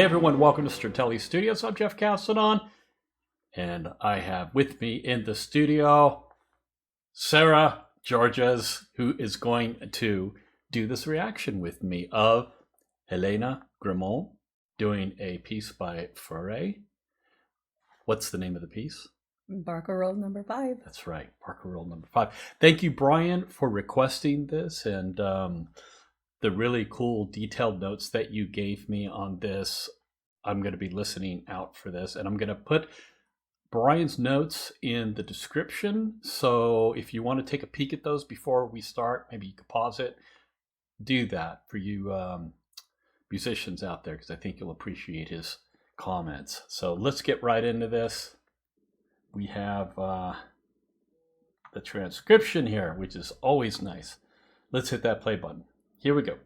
Hey everyone, welcome to Stratele Studios. I'm Jeff Castanon, and I have with me in the studio Sarah Georges, who is going to do this reaction with me of Hélène Grimaud doing a piece by Faure. What's the name of the piece? Barcarolle number 5. That's right, Barcarolle number 5. Thank you, Brian, for requesting this and the really cool detailed notes that you gave me on this. I'm going to be listening out for this, and I'm going to put Brian's notes in the description. So if you want to take a peek at those before we start, maybe you could pause it. Do that for you musicians out there, because I think you'll appreciate his comments. So let's get right into this. We have the transcription here, which is always nice. Let's hit that play button. Here we go.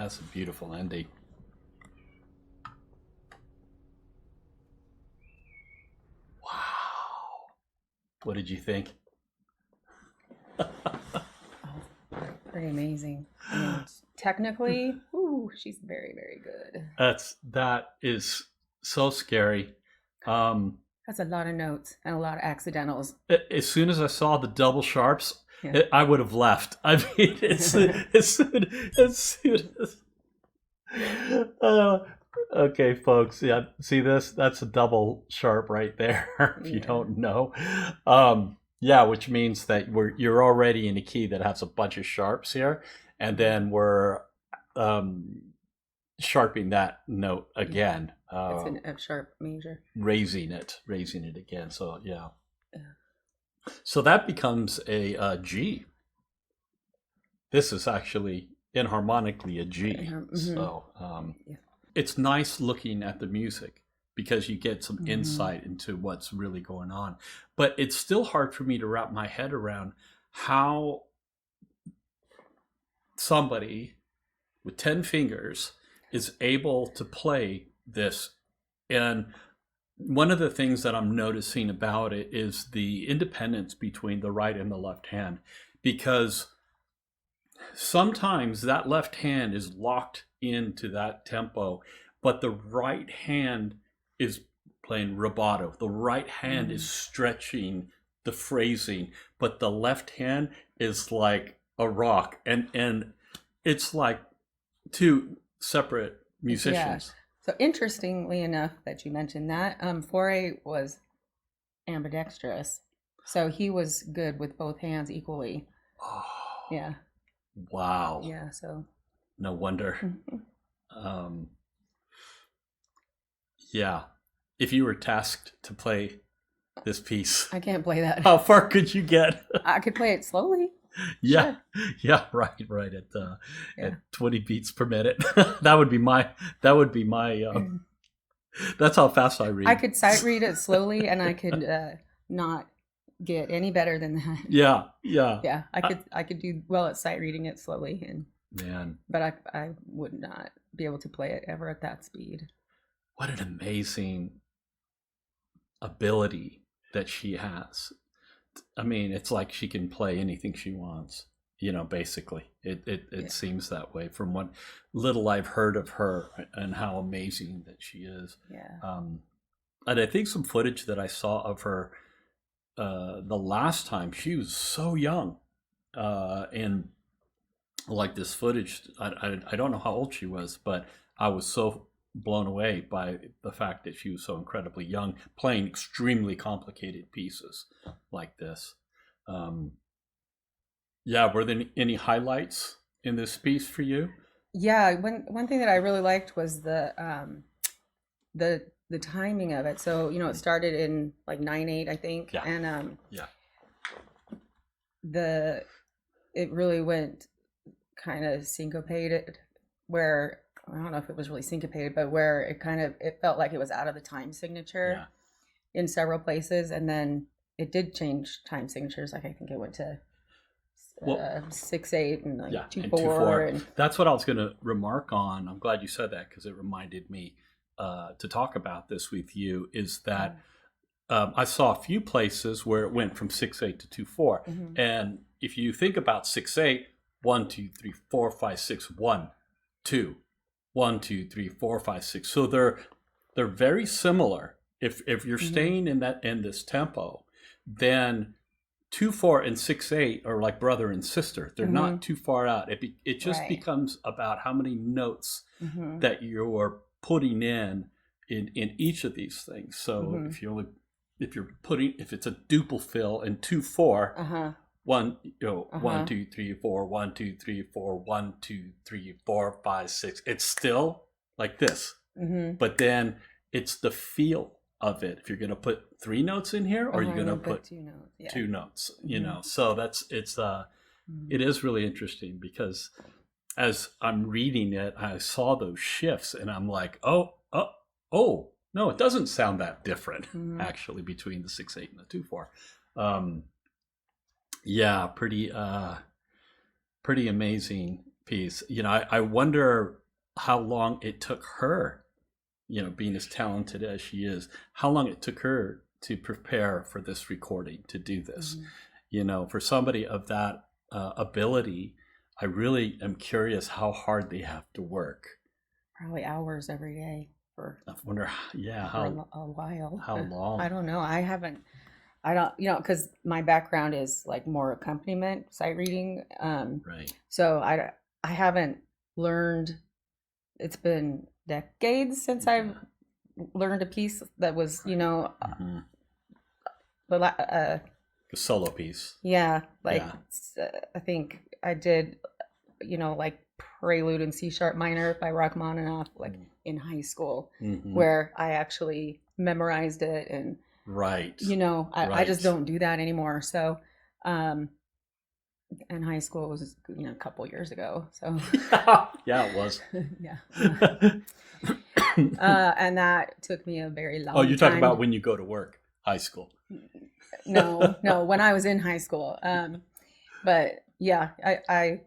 That's a beautiful ending. Wow. What did you think? Pretty amazing. I mean, technically, she's very, very good. That is so scary. That's a lot of notes and a lot of accidentals. As soon as I saw the double sharps, I would have left. I mean, as soon as okay, folks. Yeah, see this? That's a double sharp right there. If you don't know, which means that you're already in a key that has a bunch of sharps here, and then we're sharping that note again. It's an F sharp major. Raising it again. So yeah. So that becomes a G. This is actually inharmonically a G. Mm-hmm. So it's nice looking at the music because you get some insight into what's really going on. But it's still hard for me to wrap my head around how somebody with 10 fingers is able to play this. And one of the things that I'm noticing about it is the independence between the right and the left hand, because sometimes that left hand is locked into that tempo, but the right hand is playing rubato. The right hand is stretching the phrasing, but the left hand is like a rock. And it's like two separate musicians. Yeah. So interestingly enough that you mentioned that, Faure was ambidextrous. So he was good with both hands equally. Oh. Yeah. Wow. Yeah, so. No wonder. Yeah. If you were tasked to play this piece. I can't play that. How far could you get? I could play it slowly. Yeah. Sure. Yeah, right. At 20 beats per minute. that would be my that's how fast I read. I could sight read it slowly and I could not get any better than that. Yeah. Yeah, I could do well at sight reading it slowly, but I would not be able to play it ever at that speed. What an amazing ability that she has. I mean, it's like she can play anything she wants, basically. It seems that way from what little I've heard of her and how amazing that she is. Yeah. And I think some footage that I saw of her the last time, she was so young. And like this footage, I don't know how old she was, but I was so blown away by the fact that she was so incredibly young, playing extremely complicated pieces like this. Were there any highlights in this piece for you? Yeah, one thing that I really liked was the timing of it. So it started in like 9/8, I think, and it really went kind of syncopated, where I don't know if it was really syncopated, but where it felt like it was out of the time signature in several places, and then it did change time signatures. Like I think it went to 6/8 and 2/4. And that's what I was going to remark on. I'm glad you said that because it reminded me to talk about this with you. Is that I saw a few places where it went from 6/8 to 2/4, and if you think about 6/8, 1 2 3 4 5 6 1 2. 1 2 3 4 5 6. So they're very similar. If you're staying in this tempo, then 2/4 and 6/8 are like brother and sister. They're not too far out. It just becomes about how many notes that you're putting in each of these things. So if it's a duple fill in 2/4. 1 1 2 3 4 1 2 3 4 1 2 3 4 5 6. It's still like this, but then it's the feel of it. If you're going to put 3 notes in here, or you're going to put 2 notes. So it is really interesting because as I'm reading it, I saw those shifts, and I'm like, oh no, it doesn't sound that different actually between the 6/8 and the 2/4. Pretty amazing piece. I wonder how long it took her, being as talented as she is, how long it took her to prepare for this recording, to do this. For somebody of that ability, I really am curious how hard they have to work. Probably hours every day for. I wonder, for a while. How long? I don't know. I don't, because my background is like more accompaniment, sight reading. Right. So I haven't learned. It's been decades since I've learned a piece that was, the solo piece. Yeah, I think I did, like Prelude in C sharp minor by Rachmaninoff, like in high school, where I actually memorized it, and right. I just don't do that anymore. So, and high school was a couple years ago. So yeah, it was. Yeah. And that took me a very long time. Oh, you're talking about when you go to work, high school. No, when I was in high school. But yeah, I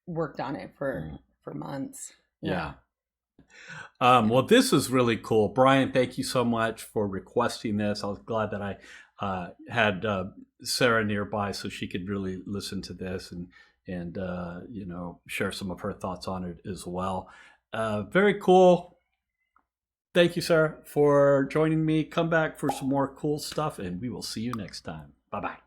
worked on it for months. Yeah. Well, this is really cool. Brian, thank you so much for requesting this. I was glad that I had Sarah nearby so she could really listen to this and share some of her thoughts on it as well. Very cool. Thank you, Sarah, for joining me. Come back for some more cool stuff, and we will see you next time. Bye-bye.